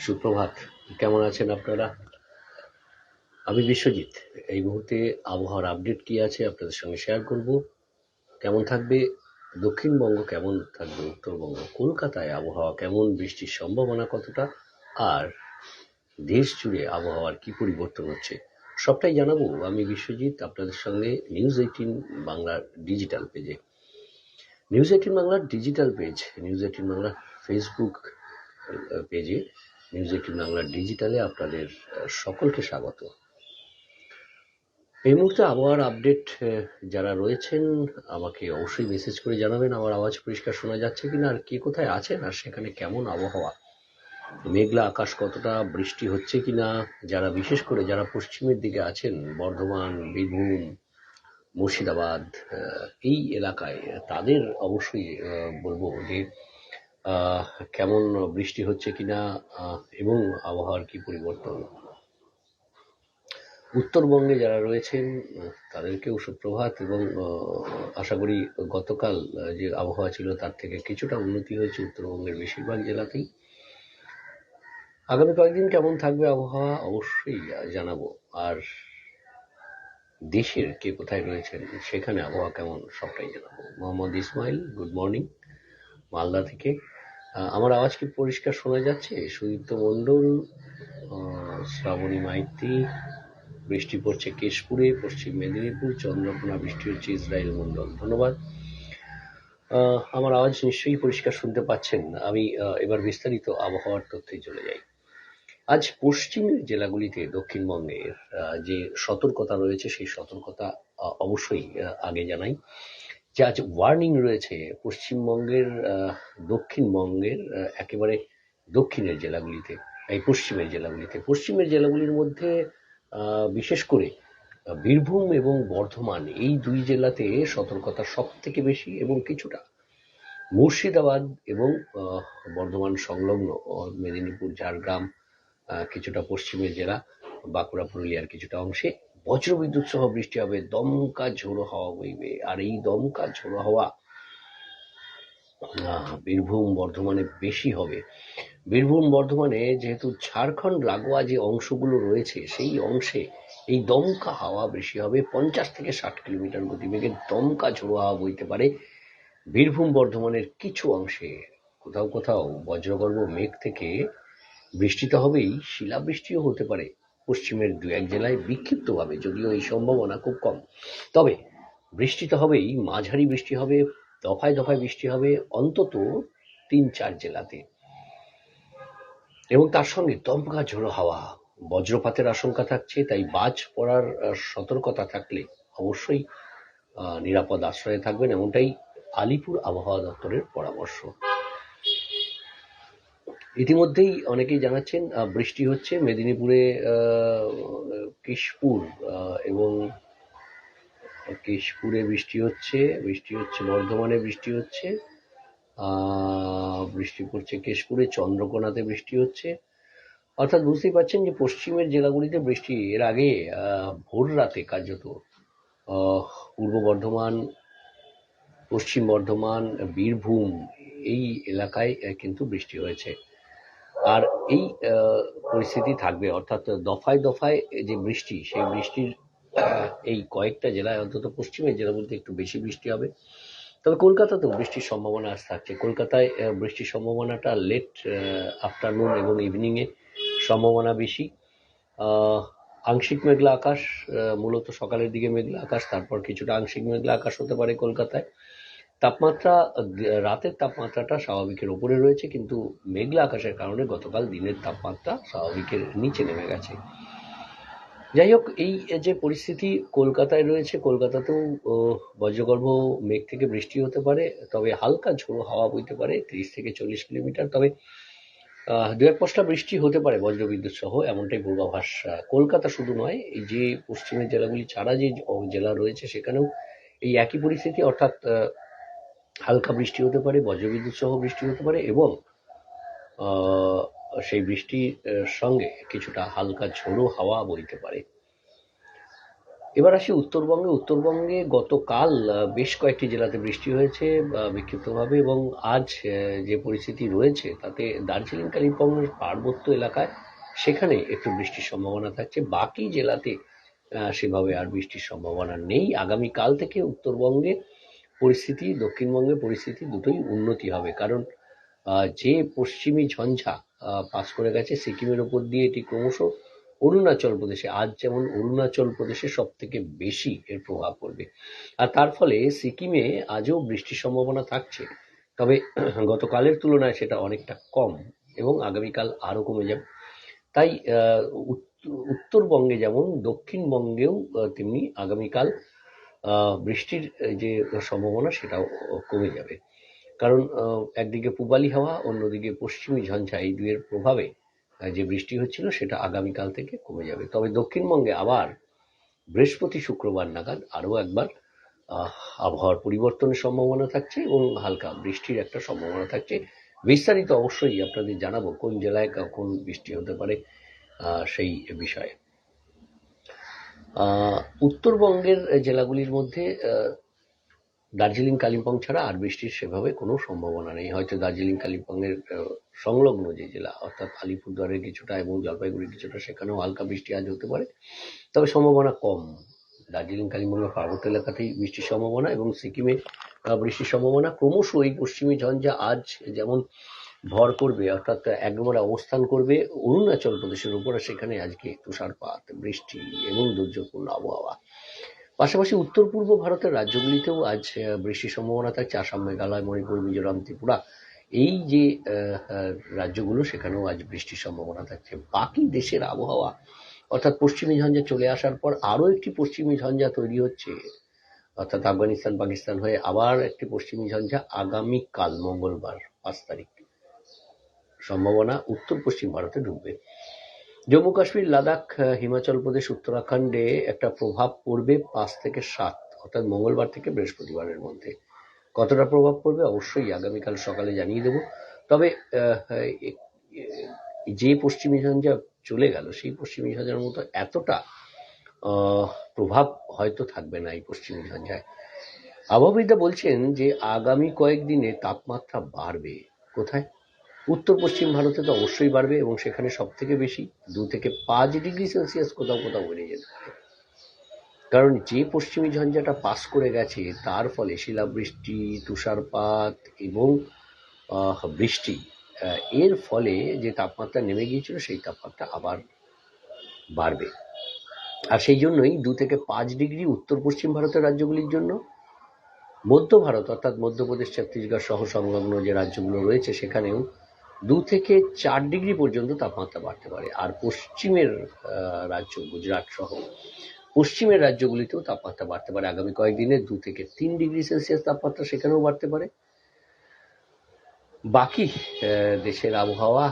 সুপ্রভাত। কেমন আছেন আপনারা? আমি বিশ্বজিৎ। এই মুহূর্তে আবহাওয়ার আপডেট কি আছে আপনাদের সঙ্গে শেয়ার করব। কেমন থাকবে দক্ষিণবঙ্গ, কেমন থাকবে উত্তরবঙ্গ, কলকাতায় আবহাওয়া কেমন, বৃষ্টির সম্ভাবনা কতটা, আর দেশ জুড়ে আবহাওয়ার কি পরিবর্তন হচ্ছে, সবটাই জানাবো আমি বিশ্বজিৎ আপনাদের সঙ্গে নিউজ 18 বাংলার ডিজিটাল পেজে। নিউজ 18 বাংলার ডিজিটাল পেজ, নিউজ 18 বাংলার ফেসবুক পেজে, নিউজ 18 বাংলার ডিজিটালে আপনাদের সকলকে স্বাগত। এই মুহূর্তে আবহাওয়ার আপডেট যারা রয়েছেন আমাকে অবশ্যই মেসেজ করে জানাবেন আমার আওয়াজ পরিষ্কার শোনা যাচ্ছে কিনা, আর কে কোথায় আছেন আর সেখানে কেমন আবহাওয়া, মেঘলা আকাশ কতটা, বৃষ্টি হচ্ছে কিনা। যারা বিশেষ করে যারা পশ্চিমের দিকে আছেন, বর্ধমান, বীরভূম, মুর্শিদাবাদ, এই এলাকায়, তাদের অবশ্যই বলবো যে কেমন বৃষ্টি হচ্ছে কিনা এবং আবহাওয়ার কি পরিবর্তন। উত্তরবঙ্গে যারা রয়েছেন তাদেরকেও সুপ্রভাত, এবং আশা করি গতকাল যে আবহাওয়া ছিল তার থেকে কিছুটা উন্নতি হয়েছে উত্তরবঙ্গের বেশিরভাগ জেলাতেই। আগামী কয়েকদিন কেমন থাকবে আবহাওয়া অবশ্যই জানাবো, আর দেশের কে কোথায় রয়েছেন সেখানে আবহাওয়া কেমন সবটাই জানাবো। মোহাম্মদ ইসমাইল, গুড মর্নিং, মালদা থেকে। আমার আওয়াজ কি পরিষ্কার শোনা যাচ্ছে? সুদীপ্ত মণ্ডল, শ্রাবণী মাইতি, বৃষ্টি পড়ছে কেশপুরে, পশ্চিম মেদিনীপুর, চন্দ্রকোনা বৃষ্টি হচ্ছে, ইসরায়েল মণ্ডল, ধন্যবাদ। আমার আওয়াজ নিশ্চয়ই পরিষ্কার শুনতে পাচ্ছেন। আমি এবার বিস্তারিত আবহাওয়ার তথ্যে চলে যাই। আজ পশ্চিমের জেলাগুলিতে দক্ষিণবঙ্গের যে সতর্কতা রয়েছে সেই সতর্কতা অবশ্যই আগে জানাই যে আজ ওয়ার্নিং রয়েছে পশ্চিমবঙ্গের, দক্ষিণবঙ্গের একেবারে দক্ষিণের জেলাগুলিতে, এই পশ্চিমের জেলাগুলির মধ্যে বিশেষ করে বীরভূম এবং বর্ধমান, এই দুই জেলাতে সতর্কতা সব থেকে বেশি, এবং কিছুটা মুর্শিদাবাদ এবং বর্ধমান সংলগ্ন মেদিনীপুর, ঝাড়গ্রাম, কিছুটা পশ্চিমের জেলা, বাঁকুড়া, পুরুলিয়ার কিছুটা অংশে বজ্রবিদ্যুৎ সহ বৃষ্টি হবে, দমকা ঝোড়ো হাওয়া বইবে। আর এই দমকা ঝোড়ো হাওয়া বীরভূম বর্ধমানে বেশি হবে। বীরভূম বর্ধমানে যেহেতু ঝাড়খণ্ড লাগোয়া যে অংশগুলো রয়েছে সেই অংশে এই দমকা হাওয়া বেশি হবে। 50 থেকে 60 কিলোমিটার গতিবেগে দমকা ঝোড়ো হাওয়া বইতে পারে বীরভূম বর্ধমানের কিছু অংশে। কোথাও কোথাও বজ্রগর্ভ মেঘ থেকে বৃষ্টি তো হবেই, শিলাবৃষ্টিও হতে পারে পশ্চিমের 2-1 জেলায় বিক্ষিপ্তভাবে, যদিও এই সম্ভাবনা খুব কম। তবে বৃষ্টি তো হবেই, মাঝারি বৃষ্টি হবে, দফায় দফায় বৃষ্টি হবে অন্তত 3-4 জেলাতে, এবং তার সঙ্গে দমকা ঝোড়ো হাওয়া, বজ্রপাতের আশঙ্কা থাকছে। তাই বাজ পড়ার সতর্কতা থাকলে অবশ্যই নিরাপদ আশ্রয়ে থাকবেন, এমনটাই আলিপুর আবহাওয়া দপ্তরের পরামর্শ। ইতিমধ্যেই অনেকেই জানাচ্ছেন বৃষ্টি হচ্ছে মেদিনীপুরে, কেশপুর এবং কেশপুরে বৃষ্টি হচ্ছে, বর্ধমানে বৃষ্টি হচ্ছে, বৃষ্টি পড়ছে কেশপুরে, চন্দ্রকোনাতে বৃষ্টি হচ্ছে। অর্থাৎ বুঝতেই পারছেন যে পশ্চিমের জেলাগুলিতে বৃষ্টি। এর আগে ভোর রাতে কার্যত পূর্ব বর্ধমান, পশ্চিম বর্ধমান, বীরভূম, এই এলাকায় কিন্তু বৃষ্টি হয়েছে। আর এই পরিস্থিতি থাকবে, অর্থাৎ দফায় দফায় যে বৃষ্টি, সেই বৃষ্টির এই কয়েকটা জেলায়, অন্তত পশ্চিমের জেলাগুলিতে একটু বেশি বৃষ্টি হবে। তবে কলকাতাতেও বৃষ্টির সম্ভাবনা আজ থাকছে। কলকাতায় বৃষ্টির সম্ভাবনাটা লেট আফটারনুন এবং ইভিনিংয়ে সম্ভাবনা বেশি। আংশিক মেঘলা আকাশ, মূলত সকালের দিকে মেঘলা আকাশ, তারপর কিছুটা আংশিক মেঘলা আকাশ হতে পারে কলকাতায়। তাপমাত্রা, রাতের তাপমাত্রাটা স্বাভাবিকের উপরে রয়েছে, কিন্তু মেঘলা আকাশের কারণে গতকাল দিনের তাপমাত্রা স্বাভাবিকের নিচে নেমে গেছে। যাই হোক, এই যে পরিস্থিতি কলকাতায় রয়েছে, কলকাতাতেও বজ্রগর্ভ মেঘ থেকে বৃষ্টি হতে পারে, তবে হালকা ঝোড়ো হাওয়া বইতে পারে 30 থেকে 40 কিলোমিটার। তবে 2-1 পশলা বৃষ্টি হতে পারে বজ্রবিদ্যুৎ সহ, এমনটাই পূর্বাভাস। কলকাতা শুধু নয়, এই যে পশ্চিমের জেলাগুলি ছাড়া যে জেলা রয়েছে সেখানেও এই একই পরিস্থিতি, অর্থাৎ হালকা বৃষ্টি হতে পারে, বজ্রবিদ্যুৎ সহ বৃষ্টি হতে পারে, এবং সেই বৃষ্টির সঙ্গে কিছুটা হালকা ঝোড়ো হাওয়া বইতে পারে। এবার আসি উত্তরবঙ্গে। উত্তরবঙ্গে গতকাল বেশ কয়েকটি জেলাতে বৃষ্টি হয়েছে বিক্ষিপ্তভাবে, এবং আজ যে পরিস্থিতি রয়েছে তাতে দার্জিলিং কালিম্পংয়ের পার্বত্য এলাকায় সেখানে একটু বৃষ্টির সম্ভাবনা থাকছে। বাকি জেলাতে সেভাবে আর বৃষ্টির সম্ভাবনা নেই। আগামীকাল থেকে উত্তরবঙ্গে পরিস্থিতি, দক্ষিণবঙ্গে পরিস্থিতি দুটোই উন্নতি হবে, কারণ যে পশ্চিমী ঝঞ্ঝা পাস করে গেছে সিকিমের ওপর দিয়ে, এটি ক্রমশ অরুণাচল প্রদেশে, আজ যেমন অরুণাচল প্রদেশে সব থেকে বেশি এর প্রভাব পড়বে, আর তার ফলে সিকিমে আজও বৃষ্টির সম্ভাবনা থাকছে, তবে গতকালের তুলনায় সেটা অনেকটা কম, এবং আগামীকাল আরও কমে যাবে। তাই উত্তরবঙ্গে যেমন দক্ষিণবঙ্গেও তেমনি আগামীকাল বৃষ্টির যে সম্ভাবনা সেটাও কমে যাবে, কারণ একদিকে পূবালি হাওয়া, অন্যদিকে পশ্চিমী ঝঞ্ঝা, এই দুয়ের প্রভাবে যে বৃষ্টি হচ্ছিল সেটা আগামীকাল থেকে কমে যাবে। তবে দক্ষিণবঙ্গে আবার বৃহস্পতি শুক্রবার নাগাদ আরও একবার আহ, আবহাওয়ার পরিবর্তনের সম্ভাবনা থাকছে এবং হালকা বৃষ্টির একটা সম্ভাবনা থাকছে। বিস্তারিত অবশ্যই আপনাদের জানাবো কোন জেলায় কখন বৃষ্টি হতে পারে সেই বিষয়ে। উত্তরবঙ্গের জেলাগুলির মধ্যে দার্জিলিং কালিম্পং ছাড়া আর বৃষ্টির সেভাবে কোনো সম্ভাবনা নেই। হয়তো দার্জিলিং কালিম্পংয়ের সংলগ্ন যে জেলা, অর্থাৎ আলিপুরদুয়ারের কিছুটা এবং জলপাইগুড়ির কিছুটা, সেখানেও হালকা বৃষ্টি আজ হতে পারে, তবে সম্ভাবনা কম। দার্জিলিং কালিম্পংয়ের পার্বত্য এলাকাতেই বৃষ্টির সম্ভাবনা, এবং সিকিমে বৃষ্টির সম্ভাবনা। ক্রমশ এই পশ্চিমী ঝঞ্ঝা আজ যেমন ভর করবে, অর্থাৎ এক নম্বরে অবস্থান করবে অরুণাচল প্রদেশের উপরে, সেখানে আজকে তুষারপাত, বৃষ্টি এবং দুর্যোগপূর্ণ আবহাওয়া। পাশাপাশি উত্তর পূর্ব ভারতের রাজ্যগুলিতেও আজ বৃষ্টির সম্ভাবনা থাকছে। আসাম, মেঘালয়, মণিপুর, মিজোরাম, ত্রিপুরা, এই যে রাজ্যগুলো, সেখানেও আজ বৃষ্টির সম্ভাবনা থাকছে। বাকি দেশের আবহাওয়া, অর্থাৎ পশ্চিমী ঝঞ্ঝা চলে আসার পর আরও একটি পশ্চিমী ঝঞ্ঝা তৈরি হচ্ছে, অর্থাৎ আফগানিস্তান পাকিস্তান হয়ে আবার একটি পশ্চিমী ঝঞ্ঝা আগামীকাল মঙ্গলবার 5 তারিখ সম্ভাবনা উত্তর পশ্চিম ভারতে ঢুকবে। জম্মু কাশ্মীর, লাদাখ, হিমাচল প্রদেশ, উত্তরাখণ্ডে একটা প্রভাব পড়বে 5 থেকে 7, অর্থাৎ মঙ্গলবার থেকে বৃহস্পতিবারের মধ্যে। কতটা প্রভাব পড়বে অবশ্যই আগামীকাল সকালে জানিয়ে দেব। তবে যে পশ্চিমী ঝঞ্ঝা চলে গেল, সেই পশ্চিমী ঝঞ্ঝার মতো এতটা প্রভাব হয়তো থাকবে না এই পশ্চিমী ঝঞ্ঝায়। আবহাওয়াবিদরা বলছেন যে আগামী কয়েকদিনে তাপমাত্রা বাড়বে। কোথায়? উত্তর পশ্চিম ভারতে তো অবশ্যই বাড়বে, এবং সেখানে সব থেকে বেশি 2 থেকে 5 ডিগ্রি সেলসিয়াস কোথাও কোথাও বেড়ে যেতে পারে, কারণ যে পশ্চিমী ঝঞ্ঝাটা পাস করে গেছে তার ফলে শিলাবৃষ্টি, তুষারপাত এবং বৃষ্টি, এর ফলে যে তাপমাত্রা নেমে গিয়েছিল সেই তাপমাত্রা আবার বাড়বে। আর সেই জন্যই 2 থেকে 5 ডিগ্রি উত্তর পশ্চিম ভারতের রাজ্যগুলির জন্য। মধ্য ভারত, অর্থাৎ মধ্যপ্রদেশ, ছত্তিশগড় সহ সংলগ্ন যে রাজ্যগুলো রয়েছে, সেখানেও 2 থেকে 4 ডিগ্রি পর্যন্ত তাপমাত্রা বাড়তে পারে। আর পশ্চিমের রাজ্য গুজরাট সহ পশ্চিমের রাজ্যগুলিতেও তাপমাত্রা বাড়তে পারে আগামী কয়েকদিনে। 2 থেকে 3 ডিগ্রি সেলসিয়াস তাপমাত্রা সেখানেও বাড়তে পারে। বাকি দেশের আবহাওয়া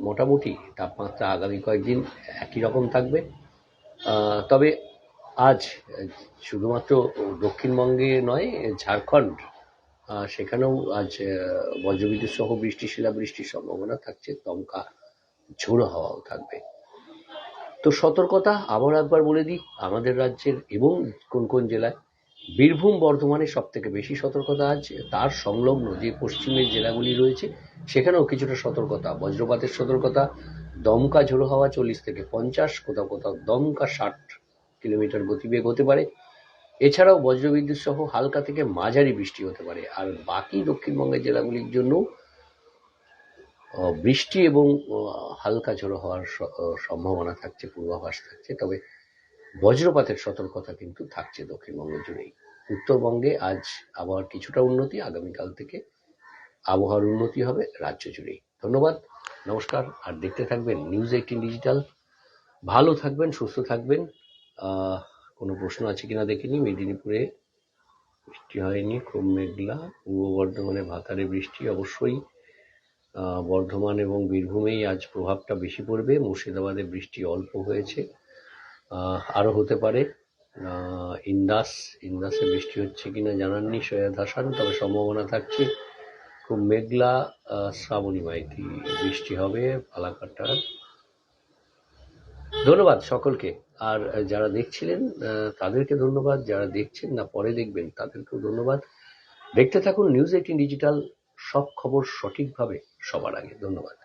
মোটামুটি তাপমাত্রা আগামী কয়েকদিন একই রকম থাকবে। তবে আজ শুধুমাত্র দক্ষিণবঙ্গে নয়, ঝাড়খণ্ড, সেখানেও আজ বজ্রবিদ্যুৎ সহ বৃষ্টি, শিলাবৃষ্টির সম্ভাবনা থাকছে, দমকা ঝোড়ো হাওয়াও থাকবে। তো সতর্কতা আবার একবার বলে দিই আমাদের রাজ্যের এবং কোন কোন জেলায়। বীরভূম, বর্ধমানে সব থেকে বেশি সতর্কতা আছে, তার সংলগ্ন যে পশ্চিমের জেলাগুলি রয়েছে সেখানেও কিছুটা সতর্কতা, বজ্রপাতের সতর্কতা, দমকা ঝোড়ো হাওয়া 40 থেকে 50, কোথাও কোথাও দমকা 60 কিলোমিটার গতিবেগ হতে পারে। এছাড়াও বজ্রবিদ্যুৎ সহ হালকা থেকে মাঝারি বৃষ্টি হতে পারে। আর বাকি দক্ষিণবঙ্গের জেলাগুলির জন্য বৃষ্টি এবং হালকা ঝোড়ো হওয়ার সম্ভাবনা থাকছে, পূর্বাভাস থাকছে, তবে বজ্রপাতের সতর্কতা কিন্তু থাকছে দক্ষিণবঙ্গ জুড়েই। উত্তরবঙ্গে আজ আবহাওয়ার কিছুটা উন্নতি, আগামীকাল থেকে আবহাওয়ার উন্নতি হবে রাজ্য জুড়েই। ধন্যবাদ, নমস্কার। আর দেখতে থাকবেন নিউজ18 ডিজিটাল। ভালো থাকবেন, সুস্থ থাকবেন। কোনো প্রশ্ন আছে কিনা দেখে নিই। মেদিনীপুরে বৃষ্টি হয়নি, খুব মেঘলা। পূর্ব বর্ধমানে ভাতারে বৃষ্টি অবশ্যই। বর্ধমান এবং বীরভূমেই আজ প্রভাবটা বেশি পড়বে। মুর্শিদাবাদে বৃষ্টি অল্প হয়েছে, আরও হতে পারে। ইন্দাসে বৃষ্টি হচ্ছে কিনা জানাননি সৈয়দ হাসান, তবে সম্ভাবনা থাকছে। খুব মেঘলা। শ্রাবণী মাইতি বৃষ্টি হবে পালাকাটার। ধন্যবাদ সকলকে। আর যারা দেখছিলেন তাদেরকে ধন্যবাদ, যারা দেখছেন না পরে দেখবেন তাদেরকেও ধন্যবাদ। দেখতে থাকুন নিউজ 18 ডিজিটাল, সব খবর সঠিকভাবে সবার আগে। ধন্যবাদ।